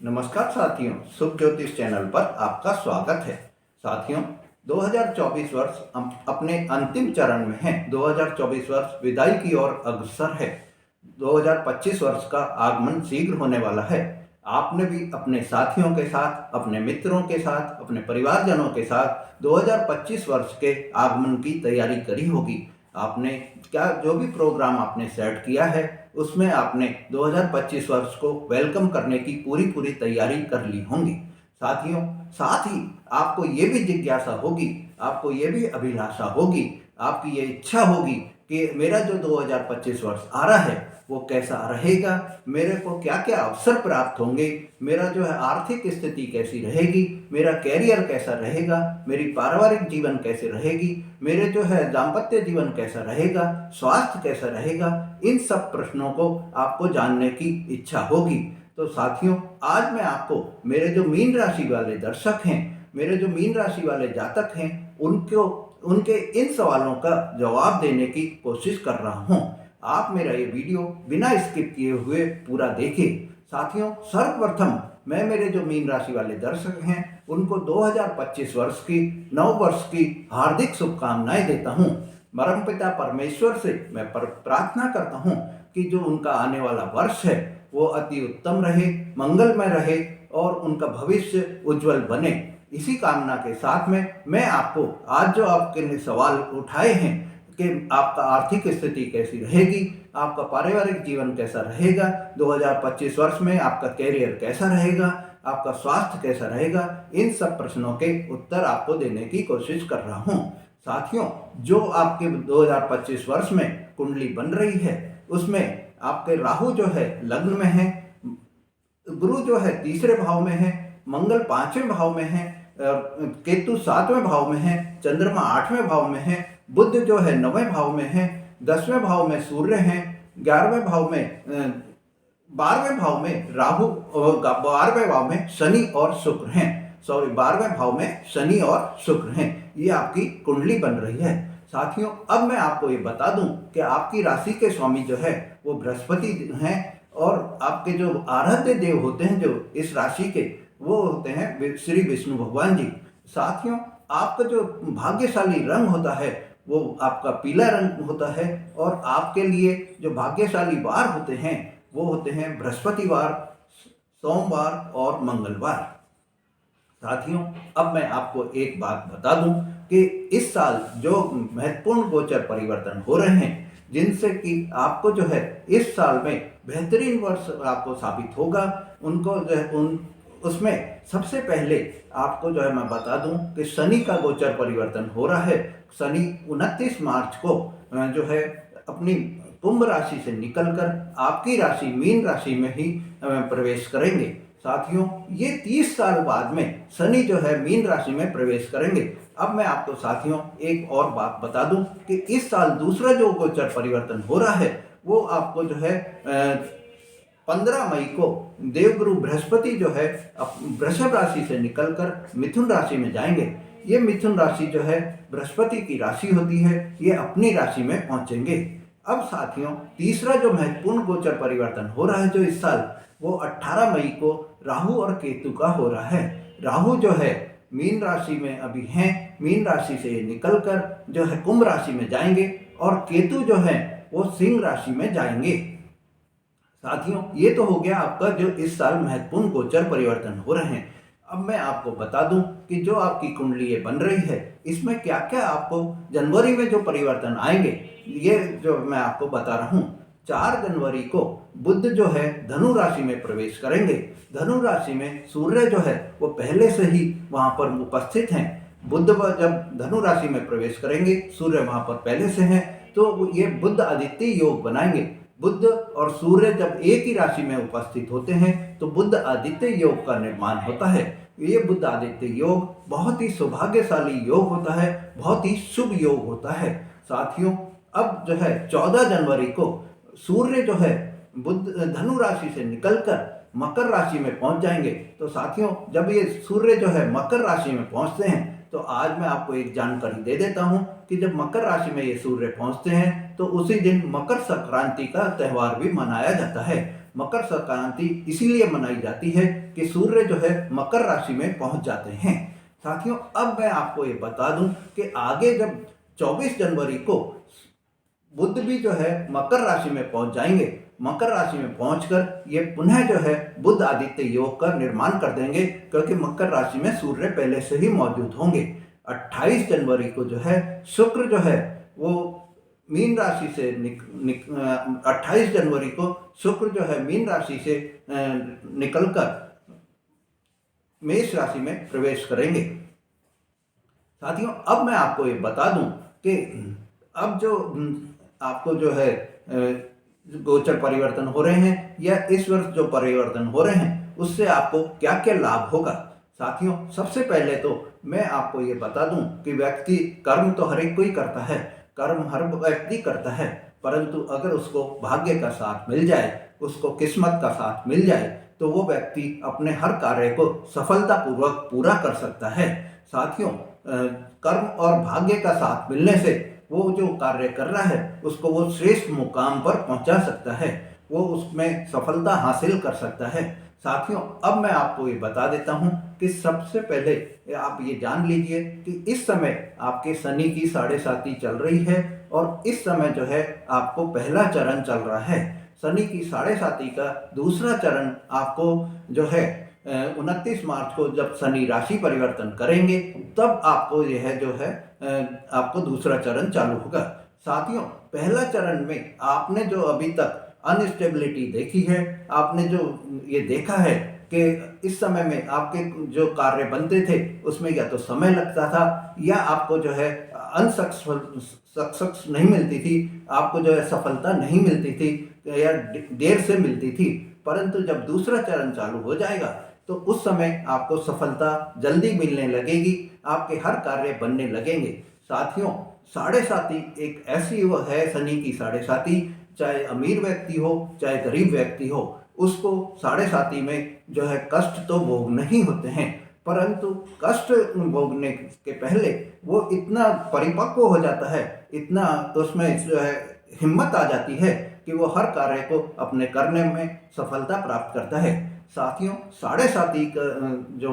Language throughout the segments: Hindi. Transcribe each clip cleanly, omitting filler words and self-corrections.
नमस्कार साथियों, शुभ ज्योतिष चैनल पर आपका स्वागत है। साथियों, 2024 वर्ष अपने अंतिम चरण में है। 2024 वर्ष विदाई की ओर अग्रसर है। 2025 वर्ष का आगमन शीघ्र होने वाला है। आपने भी अपने साथियों के साथ, अपने मित्रों के साथ, अपने परिवारजनों के साथ 2025 वर्ष के आगमन की तैयारी करी होगी। आपने क्या जो भी प्रोग्राम आपने सेट किया है उसमें आपने 2025 वर्ष को वेलकम करने की पूरी तैयारी कर ली होंगी। साथियों, साथ ही आपको ये भी जिज्ञासा होगी, आपको ये भी अभिलाषा होगी, आपकी ये इच्छा होगी कि मेरा जो 2025 वर्ष आ रहा है वो कैसा रहेगा, मेरे को क्या क्या अवसर प्राप्त होंगे, मेरा जो है आर्थिक स्थिति कैसी रहेगी, मेरा कैरियर कैसा रहेगा, मेरी पारिवारिक जीवन कैसे रहेगी, मेरे जो है दाम्पत्य जीवन कैसा रहेगा, स्वास्थ्य कैसा रहेगा। इन सब प्रश्नों को आपको जानने की इच्छा होगी। तो साथियों, आज मैं आपको मेरे जो मीन राशि वाले दर्शक हैं, मेरे जो मीन राशि वाले जातक हैं, उनको उनके इन सवालों का जवाब देने की कोशिश कर रहा हूं। आप मेरा ये वीडियो बिना स्किप किए हुए पूरा देखें। साथियों, सर्वप्रथम मैं मेरे जो मीन राशि वाले दर्शक हैं उनको 2025 वर्ष की नव वर्ष की हार्दिक शुभकामनाएं देता हूं। परमपिता परमेश्वर से मैं प्रार्थना करता हूं कि जो उनका आने वाला वर्ष है वो अति उत्तम रहे, मंगलमय रहे और उनका भविष्य उज्जवल बने। इसी कामना के साथ में मैं आपको आज जो आपके लिए सवाल उठाए हैं कि आपका आर्थिक स्थिति कैसी रहेगी, आपका पारिवारिक जीवन कैसा रहेगा, 2025 वर्ष में आपका कैरियर कैसा रहेगा, आपका स्वास्थ्य कैसा रहेगा, इन सब प्रश्नों के उत्तर आपको देने की कोशिश कर रहा हूं। साथियों, जो आपके 2025 वर्ष में कुंडली बन रही है उसमें आपके राहु जो है लग्न में है, गुरु जो है तीसरे भाव में है, मंगल पांचवें भाव में है, केतु सातवें भाव में है, चंद्रमा आठवें भाव में है, बुध जो है नवें भाव में है, 10वें भाव में सूर्य है, 11वें भाव में 12वें भाव में राहु, 12वें भाव में शनि और शुक्र हैं। 12वें भाव में शनि और शुक्र हैं। ये आपकी कुंडली बन रही है। साथियों, अब मैं आपको ये बता दूं कि आपकी राशि के स्वामी जो है वो बृहस्पति हैं और आपके जो आराध्य देव होते हैं जो इस राशि के, वो होते हैं श्री विष्णु भगवान जी। साथियों, आपका जो भाग्यशाली रंग होता है वो आपका पीला रंग होता है और आपके लिए जो भाग्यशाली वार होते हैं वो होते हैं बृहस्पतिवार, सोमवार और मंगलवार। साथियों, अब मैं आपको एक बात बता दूं कि इस साल जो महत्वपूर्ण गोचर परिवर्तन हो रहे हैं जिनसे कि आपको जो है इस साल में बेहतरीन वर्ष आपको साबित होगा, उनको जो है उसमें सबसे पहले आपको जो है मैं बता दूं कि शनि का गोचर परिवर्तन हो रहा है। शनि 29 मार्च को जो है अपनी कुंभ राशि से निकलकर आपकी राशि मीन राशि में ही प्रवेश करेंगे। साथियों, ये 30 साल बाद में शनि जो है मीन राशि में प्रवेश करेंगे। अब मैं आपको साथियों एक और बात बता दूं कि इस साल दूसरा जो गोचर परिवर्तन हो रहा है वो आपको जो है 15 मई को देवगुरु बृहस्पति जो है वृषभ राशि से निकलकर मिथुन राशि में जाएंगे। ये मिथुन राशि जो है बृहस्पति की राशि होती है, ये अपनी राशि में पहुंचेंगे। अब साथियों, तीसरा जो महत्वपूर्ण गोचर परिवर्तन हो रहा है जो इस साल, वो 18 मई को राहु और केतु का हो रहा है। राहु जो है मीन राशि में अभी हैं, मीन राशि से निकलकर जो है कुंभ राशि में जाएंगे और केतु जो है वो सिंह राशि में जाएंगे। साथियों, ये तो हो गया आपका जो इस साल महत्वपूर्ण गोचर परिवर्तन हो रहे हैं। अब मैं आपको बता दूं कि जो आपकी कुंडली ये बन रही है इसमें क्या क्या आपको जनवरी में जो परिवर्तन आएंगे ये जो मैं आपको बता रहा हूँ। 4 जनवरी को बुध जो है धनु राशि में प्रवेश करेंगे। धनु राशि में सूर्य जो है वो पहले से ही वहां पर उपस्थित हैं। बुध जब धनु राशि में प्रवेश करेंगे, सूर्य वहां पर पहले से हैं, तो ये बुध आदित्य योग बनाएंगे। बुध और सूर्य जब एक ही राशि में उपस्थित होते हैं तो बुध आदित्य योग का निर्माण होता है। ये बुध आदित्य योग बहुत ही सौभाग्यशाली योग होता है, बहुत ही शुभ योग होता है। साथियों, अब जो है 14 जनवरी को सूर्य जो है बुध धनु राशि से निकलकर मकर राशि में पहुंच जाएंगे। तो साथियों, जब ये सूर्य जो है मकर राशि में पहुंचते हैं तो आज मैं आपको एक जानकारी दे देता हूं कि जब मकर राशि में ये सूर्य पहुंचते हैं तो उसी दिन मकर संक्रांति का त्यौहार भी मनाया जाता है। मकर संक्रांति इसीलिए मनाई जाती है कि सूर्य जो है मकर राशि में पहुंच जाते हैं। साथियों, अब मैं आपको ये बता दूं कि आगे जब 24 जनवरी को बुध भी जो है मकर राशि में पहुंच जाएंगे। मकर राशि में पहुंचकर ये पुनः जो है बुध आदित्य योग का निर्माण कर देंगे, क्योंकि मकर राशि में सूर्य पहले से ही मौजूद होंगे। 28 जनवरी को जो है शुक्र जो है वो मीन राशि से 28 जनवरी को शुक्र जो है मीन राशि से निकलकर मेष राशि में प्रवेश करेंगे। साथियों, अब मैं आपको ये बता दूं कि अब जो आपको जो है गोचर परिवर्तन हो रहे हैं या इस वर्ष जो परिवर्तन हो रहे हैं उससे आपको क्या क्या लाभ होगा। साथियों, सबसे पहले तो मैं आपको ये बता दूं कि व्यक्ति कर्म तो हर एक कोई करता है, कर्म हर व्यक्ति करता है, परंतु अगर उसको भाग्य का साथ मिल जाए, उसको किस्मत का साथ मिल जाए, तो वो व्यक्ति अपने हर कार्य को सफलतापूर्वक पूरा कर सकता है। साथियों, कर्म और भाग्य का साथ मिलने से वो जो कार्य कर रहा है उसको वो श्रेष्ठ मुकाम पर पहुंचा सकता है, वो उसमें सफलता हासिल कर सकता है। साथियों, अब मैं आपको ये बता देता हूं कि सबसे पहले आप ये जान लीजिए कि इस समय आपके शनि की 7.5 चल रही है और इस समय जो है आपको पहला चरण चल रहा है। शनि की 7.5 का दूसरा चरण आपको जो है 29 मार्च को जब शनि राशि परिवर्तन करेंगे तब आपको यह जो है आपको दूसरा चरण चालू होगा। साथियों, पहला चरण में आपने जो अभी तक अनस्टेबिलिटी देखी है, आपने जो ये देखा है कि इस समय में आपके जो कार्य बनते थे उसमें या तो समय लगता था या आपको जो है सक्सेस नहीं मिलती थी, आपको जो है सफलता नहीं मिलती थी या देर से मिलती थी, परंतु जब दूसरा चरण चालू हो जाएगा तो उस समय आपको सफलता जल्दी मिलने लगेगी, आपके हर कार्य बनने लगेंगे। साथियों, 7.5 एक ऐसी वो है, शनि की 7.5, चाहे अमीर व्यक्ति हो चाहे गरीब व्यक्ति हो, उसको 7.5 में जो है कष्ट तो भोगने ही होते हैं, परंतु कष्ट भोगने के पहले वो इतना परिपक्व हो जाता है, इतना उसमें जो है हिम्मत आ जाती है कि वो हर कार्य को अपने करने में सफलता प्राप्त करता है। साथियों, 7.5 जो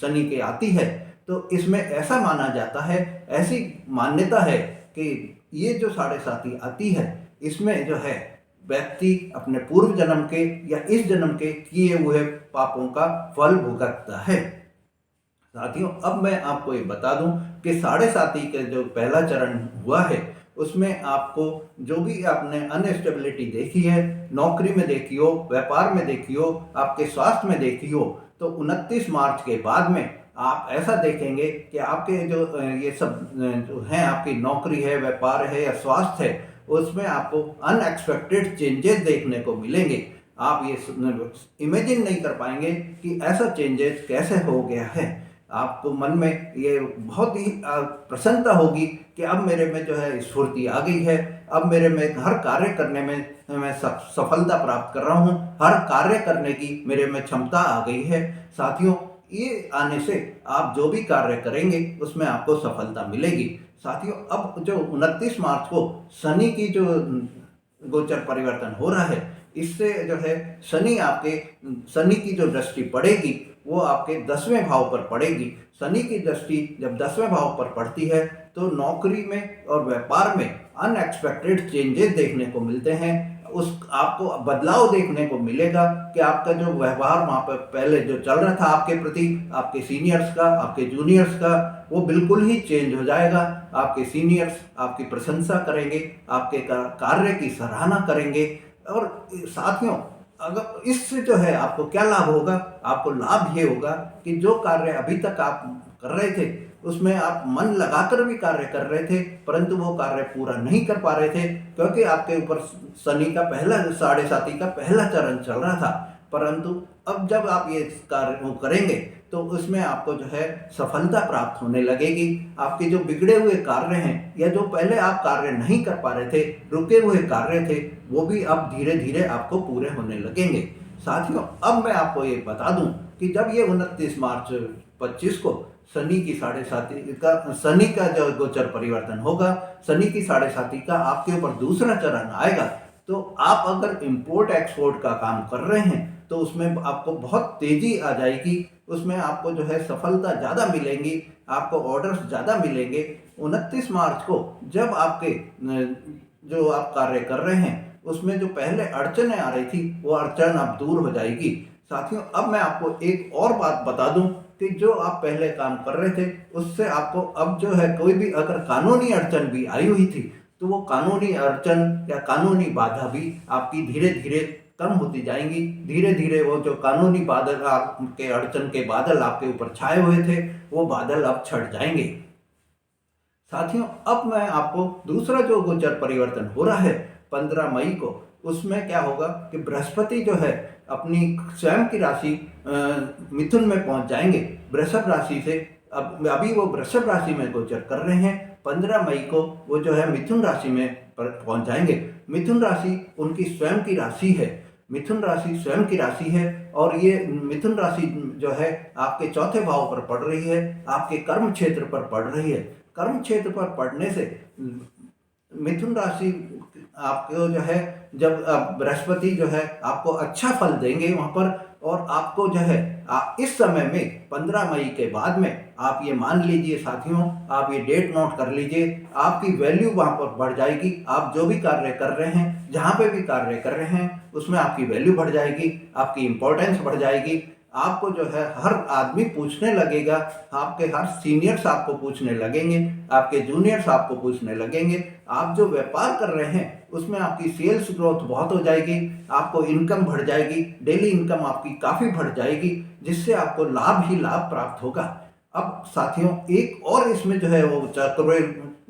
शनि के आती है तो इसमें ऐसा माना जाता है, ऐसी मान्यता है कि ये जो 7.5 आती है इसमें जो है व्यक्ति अपने पूर्व जन्म के या इस जन्म के किए हुए पापों का फल भुगतता है। साथियों, अब मैं आपको ये बता दूं कि 7.5 का जो पहला चरण हुआ है उसमें आपको जो भी आपने अनस्टेबिलिटी देखी है, नौकरी में देखी हो, व्यापार में देखी हो, आपके स्वास्थ्य में देखी हो, तो 29 मार्च के बाद में आप ऐसा देखेंगे कि आपके जो ये सब जो हैं, आपकी नौकरी है, व्यापार है या स्वास्थ्य है, उसमें आपको अनएक्सपेक्टेड चेंजेस देखने को मिलेंगे। आप ये इमेजिन नहीं कर पाएंगे कि ऐसा चेंजेस कैसे हो गया है। आपको मन में ये बहुत ही प्रसन्नता होगी कि अब मेरे में जो है स्फूर्ति आ गई है, अब मेरे में हर कार्य करने में मैं सफलता प्राप्त कर रहा हूँ, हर कार्य करने की मेरे में क्षमता आ गई है। साथियों, ये आने से आप जो भी कार्य करेंगे उसमें आपको सफलता मिलेगी। साथियों, अब जो 29 मार्च को शनि की जो गोचर परिवर्तन हो रहा है, इससे जो है शनि की जो दृष्टि पड़ेगी वो आपके 10वें भाव पर पड़ेगी। शनि की दृष्टि जब 10वें भाव पर पड़ती है तो नौकरी में और व्यापार में अनएक्सपेक्टेड चेंजेस देखने को मिलते हैं। उस आपको बदलाव देखने को मिलेगा कि आपका जो व्यवहार वहाँ पर पहले जो चल रहा था आपके प्रति, आपके सीनियर्स का, आपके जूनियर्स का, वो बिल्कुल ही चेंज हो जाएगा। आपके सीनियर्स आपकी प्रशंसा करेंगे, आपके कार्य की सराहना करेंगे। और साथियों, अगर इससे जो है आपको क्या लाभ होगा, आपको लाभ ये होगा कि जो कार्य अभी तक आप कर रहे थे उसमें आप मन लगाकर भी कार्य कर रहे थे, परंतु वो कार्य पूरा नहीं कर पा रहे थे क्योंकि आपके ऊपर शनि का पहला 7.5 का पहला चरण चल रहा था। परंतु अब जब आप ये कार्य करेंगे तो उसमें आपको जो है सफलता प्राप्त होने लगेगी। आपके जो बिगड़े हुए कार्य हैं या जो पहले आप कार्य नहीं कर पा रहे थे, रुके हुए कार्य थे, वो भी अब धीरे धीरे आपको पूरे होने लगेंगे। साथियों, अब मैं आपको ये बता दूं कि जब ये 29 मार्च 25 को शनि की 7.5 का शनि का जो गोचर परिवर्तन होगा, शनि की 7.5 का आपके ऊपर दूसरा चरण आएगा, तो आप अगर इंपोर्ट एक्सपोर्ट का काम कर रहे हैं तो उसमें आपको बहुत तेजी आ जाएगी, उसमें आपको जो है सफलता ज़्यादा मिलेंगी, आपको ऑर्डर्स ज़्यादा मिलेंगे। 29 मार्च को जब आपके जो आप कार्य कर रहे हैं उसमें जो पहले अड़चनें आ रही थी वो अड़चन अब दूर हो जाएगी। साथियों, अब मैं आपको एक और बात बता दूं कि जो आप पहले काम कर रहे थे उससे आपको अब जो है कोई भी अगर कानूनी अड़चन भी आई हुई थी तो वो कानूनी अड़चन या कानूनी बाधा भी आपकी धीरे धीरे कम होती जाएंगी। धीरे धीरे वो जो कानूनी बादल आपके अड़चन के बादल आपके ऊपर छाए हुए थे वो बादल अब छट जाएंगे। साथियों, अब मैं आपको दूसरा जो गोचर परिवर्तन हो रहा है 15 मई को, उसमें क्या होगा कि बृहस्पति जो है अपनी स्वयं की राशि मिथुन में पहुंच जाएंगे वृषभ राशि से। अब अभी वो वृषभ राशि में गोचर कर रहे हैं, 15 मई को वो जो है मिथुन राशि में पहुंच जाएंगे। मिथुन राशि उनकी स्वयं की राशि है, मिथुन राशि स्वयं की राशि है और ये मिथुन राशि जो है आपके चौथे भाव पर पड़ रही है, आपके कर्म क्षेत्र पर पड़ रही है। कर्म क्षेत्र पर पड़ने से मिथुन राशि आपको जो है जब बृहस्पति जो है आपको अच्छा फल देंगे वहां पर, और आपको जो है इस समय में 15 मई के बाद में आप ये मान लीजिए साथियों, आप ये डेट नोट कर लीजिए, आपकी वैल्यू वहां पर बढ़ जाएगी। आप जो भी कार्य कर रहे हैं, जहां पे भी कार्य कर रहे हैं उसमें आपकी वैल्यू बढ़ जाएगी, आपकी इंपॉर्टेंस बढ़ जाएगी। आपको जो है हर आदमी पूछने लगेगा, आपके हर सीनियर्स आपको पूछने लगेंगे, आपके जूनियर्स आपको पूछने लगेंगे। आप जो व्यापार कर रहे हैं उसमें आपकी सेल्स ग्रोथ बहुत हो जाएगी, आपको इनकम बढ़ जाएगी, डेली इनकम आपकी काफ़ी बढ़ जाएगी, जिससे आपको लाभ ही लाभ प्राप्त होगा। अब साथियों, एक और इसमें जो है वो चक्र,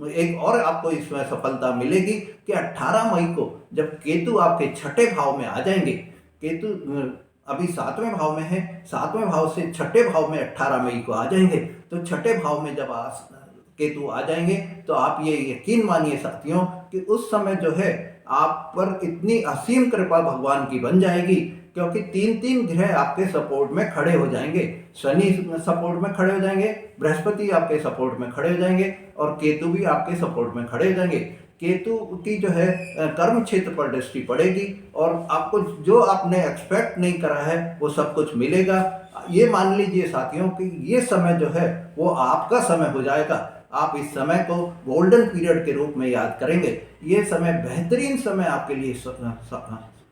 एक और आपको इसमें सफलता मिलेगी कि 18 मई को जब केतु आपके छठे भाव में आ जाएंगे, केतु अभी 7वें भाव में है, 7वें भाव से छठे भाव में 18 मई को आ जाएंगे। तो छठे भाव में जब केतु आ जाएंगे तो आप ये यकीन मानिए साथियों कि उस समय जो है आप पर इतनी असीम कृपा भगवान की बन जाएगी, क्योंकि तीन तीन ग्रह आपके सपोर्ट में खड़े हो जाएंगे। शनि सपोर्ट में खड़े हो जाएंगे, बृहस्पति आपके सपोर्ट में खड़े हो जाएंगे और केतु भी आपके सपोर्ट में खड़े हो जाएंगे। केतु की जो है कर्म क्षेत्र पर दृष्टि पड़ेगी और आपको जो आपने एक्सपेक्ट नहीं करा है वो सब कुछ मिलेगा। ये मान लीजिए साथियों कि ये समय जो है वो आपका समय हो जाएगा। आप इस समय को गोल्डन पीरियड के रूप में याद करेंगे। ये समय बेहतरीन समय आपके लिए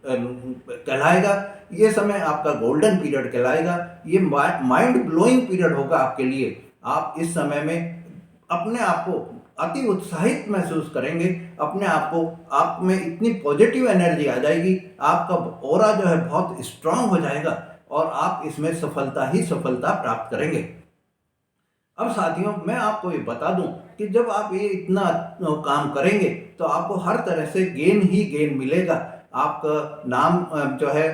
कहलाएगा, ये समय आपका गोल्डन पीरियड कहलाएगा। ये माइंड ब्लोइंग पीरियड होगा आपके लिए। आप इस समय में अपने आप को अति उत्साहित महसूस करेंगे, अपने आप को, आप में इतनी पॉजिटिव एनर्जी आ जाएगी, आपका ऑरा जो है बहुत स्ट्रांग हो जाएगा और आप इसमें सफलता ही सफलता प्राप्त करेंगे। अब साथियों, मैं आपको ये बता दूं कि जब आप ये इतना काम करेंगे तो आपको हर तरह से गेन ही गेन मिलेगा। आपका नाम जो है,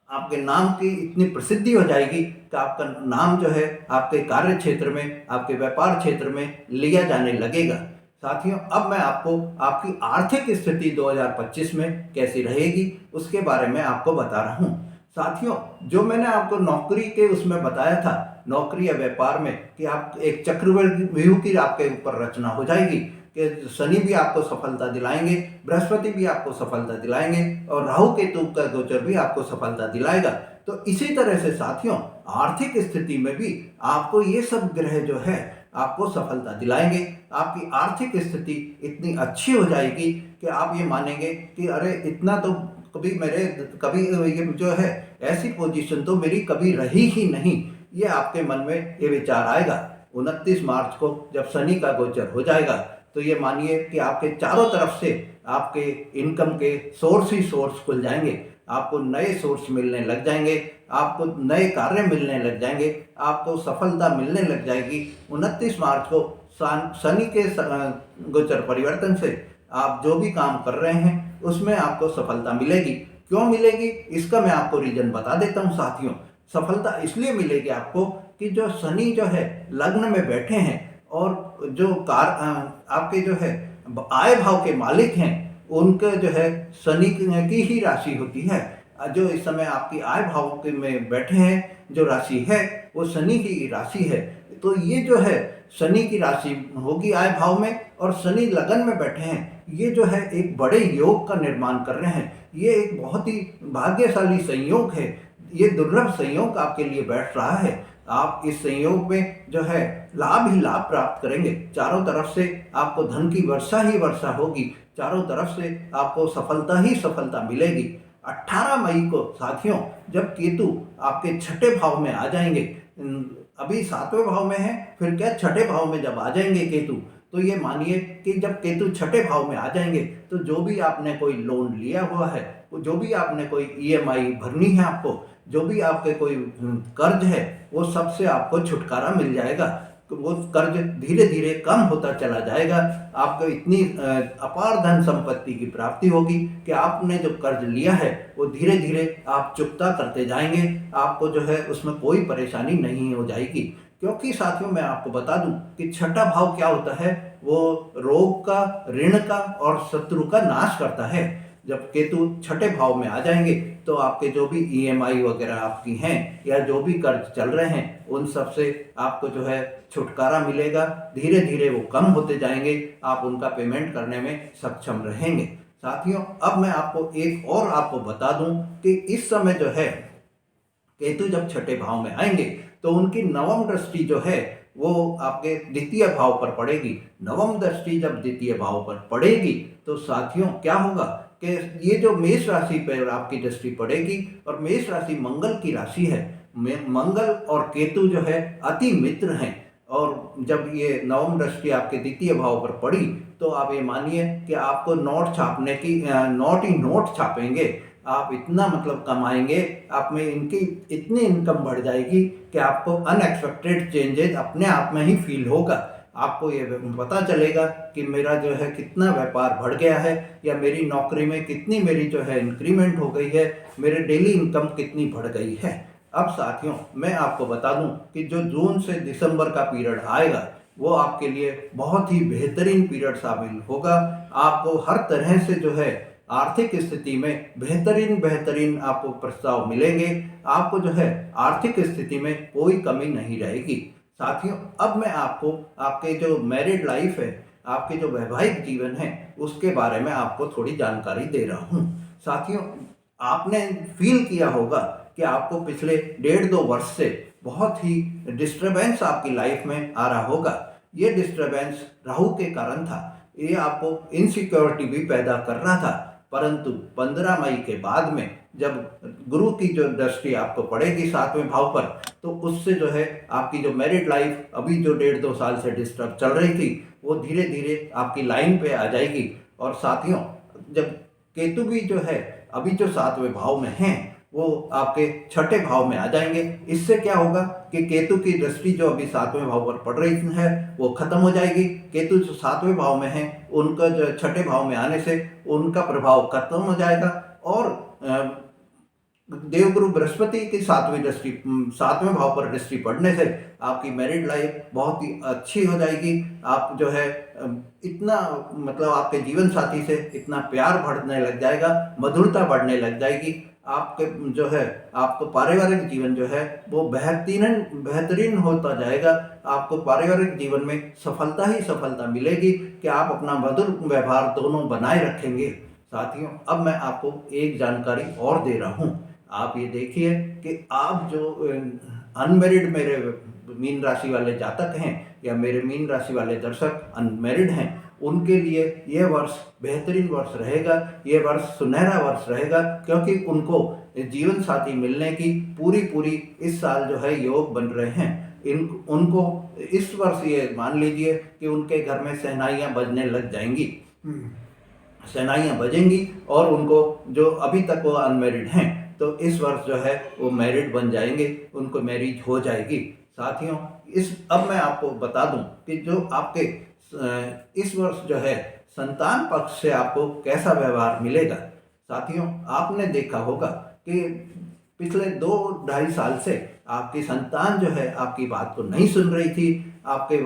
आपके नाम की इतनी प्रसिद्धि हो जाएगी कि आपका नाम जो है आपके कार्य क्षेत्र में, आपके व्यापार क्षेत्र में लिया जाने लगेगा। साथियों, अब मैं आपको आपकी आर्थिक स्थिति 2025 में कैसी रहेगी उसके बारे में आपको बता रहा हूँ। साथियों, जो मैंने आपको नौकरी के उसमें बताया था, नौकरी या व्यापार में, कि आप एक चक्रव्यूह की आपके ऊपर रचना हो जाएगी कि शनि भी आपको सफलता दिलाएंगे, बृहस्पति भी आपको सफलता दिलाएंगे और राहु केतु का गोचर भी आपको सफलता दिलाएगा। तो इसी तरह से साथियों, आर्थिक स्थिति में भी आपको ये सब ग्रह जो है आपको सफलता दिलाएंगे। आपकी आर्थिक स्थिति इतनी अच्छी हो जाएगी कि आप ये मानेंगे कि अरे इतना तो कभी ये जो है ऐसी पोजीशन तो मेरी कभी रही ही नहीं। ये आपके मन में ये विचार आएगा। 29 मार्च को जब शनि का गोचर हो जाएगा तो ये मानिए कि आपके चारों तरफ से आपके इनकम के सोर्स ही सोर्स खुल जाएंगे। आपको नए सोर्स मिलने लग जाएंगे, आपको नए कार्य मिलने लग जाएंगे, आपको सफलता मिलने लग जाएगी। 29 मार्च को शनि के गोचर परिवर्तन से आप जो भी काम कर रहे हैं उसमें आपको सफलता मिलेगी। क्यों मिलेगी इसका मैं आपको रीजन बता देता हूँ साथियों। सफलता इसलिए मिलेगी आपको कि जो शनि जो है लग्न में बैठे हैं और जो आपके जो है आय भाव के मालिक हैं, उनके जो है शनि की ही राशि होती है। जो इस समय आपकी आय भाव के में बैठे हैं, जो राशि है वो शनि की राशि है। तो ये जो है शनि की राशि होगी आय भाव में, और शनि लगन में बैठे हैं, ये जो है एक बड़े योग का निर्माण कर रहे हैं। ये एक बहुत ही भाग्यशाली संयोग है, ये दुर्लभ संयोग आपके लिए बैठ रहा है। आप इस संयोग में जो है लाभ ही लाभ प्राप्त करेंगे। चारों तरफ से आपको धन की वर्षा ही वर्षा होगी, चारों तरफ से आपको सफलता ही सफलता मिलेगी। 18 मई को साथियों, जब केतु आपके छठे भाव में आ जाएंगे, अभी सातवें भाव में है, फिर क्या छठे भाव में जब आ जाएंगे केतु, तो ये मानिए कि जब केतु छठे भाव में आ जाएंगे तो जो भी आपने कोई लोन लिया हुआ है, जो भी आपने कोई ईएमआई भरनी है, आपको जो भी आपके कोई कर्ज है, वो सबसे आपको छुटकारा मिल जाएगा। तो वो कर्ज धीरे धीरे कम होता चला जाएगा। आपको इतनी अपार धन संपत्ति की प्राप्ति होगी कि आपने जो कर्ज लिया है वो धीरे धीरे आप चुकता करते जाएंगे। आपको जो है उसमें कोई परेशानी नहीं हो जाएगी। क्योंकि साथियों मैं आपको बता दूं कि छठा भाव क्या होता है, वो रोग का, ऋण का और शत्रु का नाश करता है। जब केतु छठे भाव में आ जाएंगे तो आपके जो भी ईएमआई वगैरह आपकी हैं या जो भी कर्ज चल रहे हैं, उन सब से आपको जो है छुटकारा मिलेगा। धीरे धीरे वो कम होते जाएंगे, आप उनका पेमेंट करने में सक्षम रहेंगे। साथियों अब मैं आपको एक और आपको बता दूं कि इस समय जो है केतु जब छठे भाव में आएंगे तो उनकी नवम दृष्टि जो है वो आपके द्वितीय भाव पर पड़ेगी। नवम दृष्टि जब द्वितीय भाव पर पड़ेगी तो साथियों क्या होगा कि ये जो मेष राशि पर आपकी दृष्टि पड़ेगी, और मेष राशि मंगल की राशि है। मंगल और केतु जो है अति मित्र हैं, और जब ये नवम दृष्टि आपके द्वितीय भाव पर पड़ी तो आप ये मानिए कि आपको नोट छापने की नोट ही नोट छापेंगे। आप इतना मतलब कमाएंगे, आप में इनकी इतनी इनकम बढ़ जाएगी कि आपको अनएक्सपेक्टेड चेंजेस अपने आप में ही फील होगा। आपको ये पता चलेगा कि मेरा जो है कितना व्यापार बढ़ गया है, या मेरी नौकरी में कितनी मेरी जो है इंक्रीमेंट हो गई है, मेरे डेली इनकम कितनी बढ़ गई है। अब साथियों मैं आपको बता दूं कि जो जून से दिसंबर का पीरियड आएगा वो आपके लिए बहुत ही बेहतरीन पीरियड साबित होगा। आपको हर तरह से जो है आर्थिक स्थिति में बेहतरीन आपको प्रस्ताव मिलेंगे। आपको जो है आर्थिक स्थिति में कोई कमी नहीं रहेगी। साथियों अब मैं आपको आपके जो मैरिड लाइफ है, आपके जो वैवाहिक जीवन है, उसके बारे में आपको थोड़ी जानकारी दे रहा हूँ। साथियों आपने फील किया होगा कि आपको पिछले 1.5-2 वर्ष से बहुत ही डिस्टरबेंस आपकी लाइफ में आ रहा होगा। ये डिस्टरबेंस राहु के कारण था। ये आपको इनसिक्योरिटी भी पैदा कर रहा था, परंतु 15 मई के बाद में जब गुरु की जो दृष्टि आपको पड़ेगी 7वें भाव पर, तो उससे जो है आपकी जो मैरिड लाइफ अभी जो 1.5-2 साल से डिस्टर्ब चल रही थी वो धीरे धीरे आपकी लाइन पे आ जाएगी। और साथियों जब केतु भी जो है अभी जो 7वें भाव में हैं वो आपके छठे भाव में आ जाएंगे। इससे क्या होगा कि केतु की दृष्टि जो अभी 7वें भाव पर पड़ रही है वो खत्म हो जाएगी। केतु जो 7वें भाव में है उनका जो छठे भाव में आने से उनका प्रभाव खत्म हो जाएगा, और देवगुरु बृहस्पति की 7वें भाव पर दृष्टि पड़ने से आपकी मैरिड लाइफ बहुत ही अच्छी हो जाएगी। आप जो है इतना मतलब आपके जीवन साथी से इतना प्यार बढ़ने लग जाएगा, मधुरता बढ़ने लग जाएगी। आपके जो है आपको पारिवारिक जीवन जो है वो बेहतरीन होता जाएगा। आपको पारिवारिक जीवन में सफलता ही सफलता मिलेगी कि आप अपना मधुर व्यवहार दोनों बनाए रखेंगे। साथियों अब मैं आपको एक जानकारी और दे रहा हूँ। आप ये देखिए कि आप जो अनमेरिड मेरे मीन राशि वाले जातक हैं या मेरे मीन राशि वाले दर्शक अनमेरिड हैं, उनके लिए यह वर्ष बेहतरीन वर्ष रहेगा। ये वर्ष सुनहरा वर्ष रहेगा, क्योंकि उनको जीवन साथी मिलने की पूरी इस साल जो है योग बन रहे हैं। उनको इस वर्ष ये मान लीजिए कि उनके घर में शहनाइयाँ बजने लग जाएंगी, शहनाइयाँ बजेंगी, और उनको जो अभी तक वो अनमेरिड हैं तो इस वर्ष जो है वो मैरिड बन जाएंगे, उनको मैरिज हो जाएगी। साथियों अब मैं आपको बता दूं कि जो आपके इस वर्ष जो है संतान पक्ष से आपको कैसा व्यवहार मिलेगा। साथियों आपने देखा होगा कि पिछले 2-2.5 साल से आपकी संतान जो है आपकी बात को नहीं सुन रही थी, आपके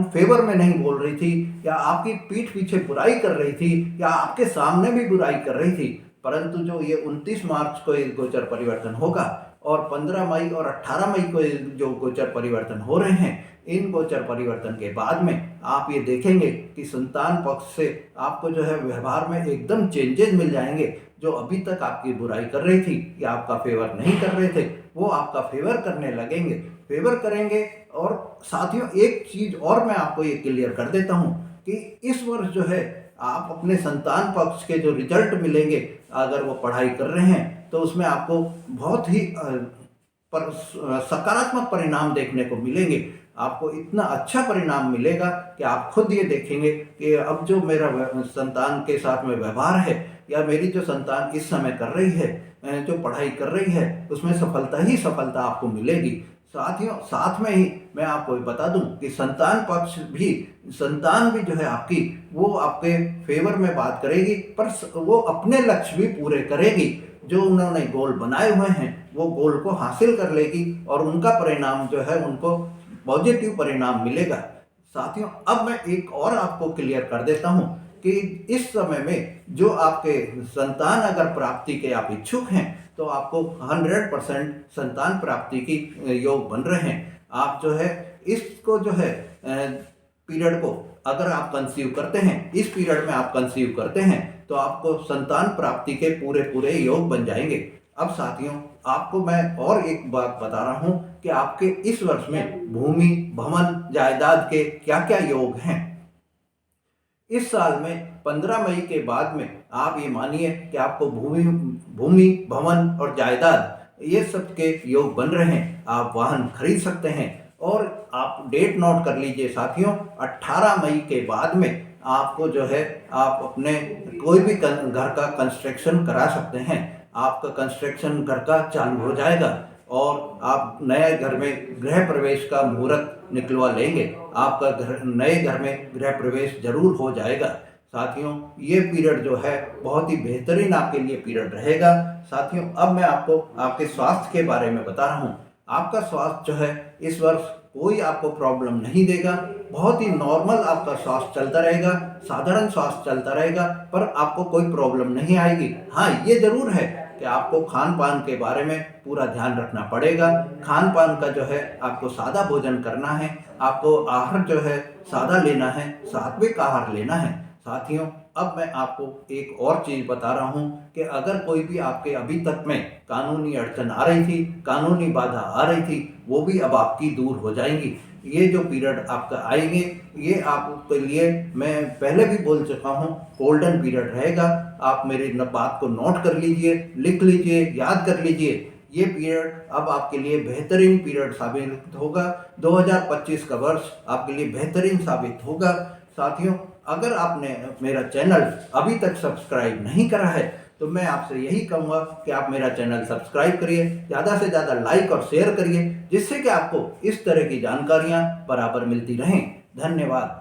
फेवर में नहीं बोल रही थी, या आपकी पीठ पीछे बुराई कर रही थी, या आपके सामने भी बुराई कर रही थी। परंतु जो ये 29 मार्च को ये गोचर परिवर्तन होगा और 15 मई और 18 मई को ये जो गोचर परिवर्तन हो रहे हैं, इन गोचर परिवर्तन के बाद में आप ये देखेंगे कि संतान पक्ष से आपको जो है व्यवहार में एकदम चेंजेस मिल जाएंगे। जो अभी तक आपकी बुराई कर रही थी या आपका फेवर नहीं कर रहे थे, वो आपका फेवर करने लगेंगे, फेवर करेंगे। और साथियों, एक चीज और मैं आपको ये क्लियर कर देता हूँ कि इस वर्ष जो है आप अपने संतान पक्ष के जो रिजल्ट मिलेंगे, अगर वो पढ़ाई कर रहे हैं तो उसमें आपको बहुत ही सकारात्मक परिणाम देखने को मिलेंगे। आपको इतना अच्छा परिणाम मिलेगा कि आप खुद ये देखेंगे कि अब जो मेरा संतान के साथ में व्यवहार है या मेरी जो संतान इस समय कर रही है, जो पढ़ाई कर रही है, उसमें सफलता ही सफलता आपको मिलेगी। साथियों, साथ में ही मैं आपको बता दूं कि संतान भी जो है आपकी, वो आपके फेवर में बात करेगी, पर वो अपने लक्ष्य भी पूरे करेगी। जो उन्होंने गोल बनाए हुए हैं वो गोल को हासिल कर लेगी और उनका परिणाम जो है उनको पॉजिटिव परिणाम मिलेगा। साथियों, अब मैं एक और आपको क्लियर कर देता हूं कि इस समय में जो आपके संतान अगर प्राप्ति के आप इच्छुक हैं तो आपको 100% संतान प्राप्ति की योग बन रहे हैं। आप जो है इसको जो है पीरियड को अगर आप कंसीव करते हैं, इस पीरियड में आप कंसीव करते हैं तो आपको संतान प्राप्ति के पूरे पूरे योग बन जाएंगे। अब साथियों, आपको मैं और एक बात बता रहा हूं कि आपके इस वर्ष में भूमि, भवन, जायदाद के क्या क्या योग हैं। इस साल में 15 मई के बाद में आप ये मानिए कि आपको भूमि, भवन और जायदाद ये सब के योग बन रहे हैं। आप वाहन खरीद सकते हैं और आप डेट नोट कर लीजिए साथियों, 18 मई के बाद में आपको जो है आप अपने कोई भी घर का कंस्ट्रक्शन करा सकते हैं। आपका कंस्ट्रक्शन घर का चालू हो जाएगा और आप नए घर में गृह प्रवेश का मुहूर्त निकलवा लेंगे। आपका नए घर में गृह प्रवेश जरूर हो जाएगा। साथियों, ये पीरियड जो है बहुत ही बेहतरीन आपके लिए पीरियड रहेगा। साथियों, अब मैं आपको आपके स्वास्थ्य के बारे में बता रहा हूँ। आपका स्वास्थ्य जो है इस वर्ष कोई आपको प्रॉब्लम नहीं देगा। बहुत ही नॉर्मल आपका स्वास्थ्य चलता रहेगा, साधारण स्वास्थ्य चलता रहेगा, पर आपको कोई प्रॉब्लम नहीं आएगी। हाँ, ये जरूर है कि आपको खान पान के बारे में पूरा ध्यान रखना पड़ेगा। खान पान का जो है आपको सादा भोजन करना है, आपको आहार जो है सादा लेना है, सात्विक आहार लेना है। साथियों, अब मैं आपको एक और चीज़ बता रहा हूँ कि अगर कोई भी आपके अभी तक में कानूनी अड़चन आ रही थी, कानूनी बाधा आ रही थी, वो भी अब आपकी दूर हो जाएंगी। ये जो पीरियड आपका आएंगे, ये आपके लिए मैं पहले भी बोल चुका हूँ, गोल्डन पीरियड रहेगा। आप मेरी बात को नोट कर लीजिए, लिख लीजिए, याद कर लीजिए। ये पीरियड अब आपके लिए बेहतरीन पीरियड साबित होगा। 2025 का वर्ष आपके लिए बेहतरीन साबित होगा। साथियों, अगर आपने मेरा चैनल अभी तक सब्सक्राइब नहीं करा है तो मैं आपसे यही कहूँगा कि आप मेरा चैनल सब्सक्राइब करिए, ज़्यादा से ज़्यादा लाइक और शेयर करिए, जिससे कि आपको इस तरह की जानकारियाँ बराबर मिलती रहें। धन्यवाद।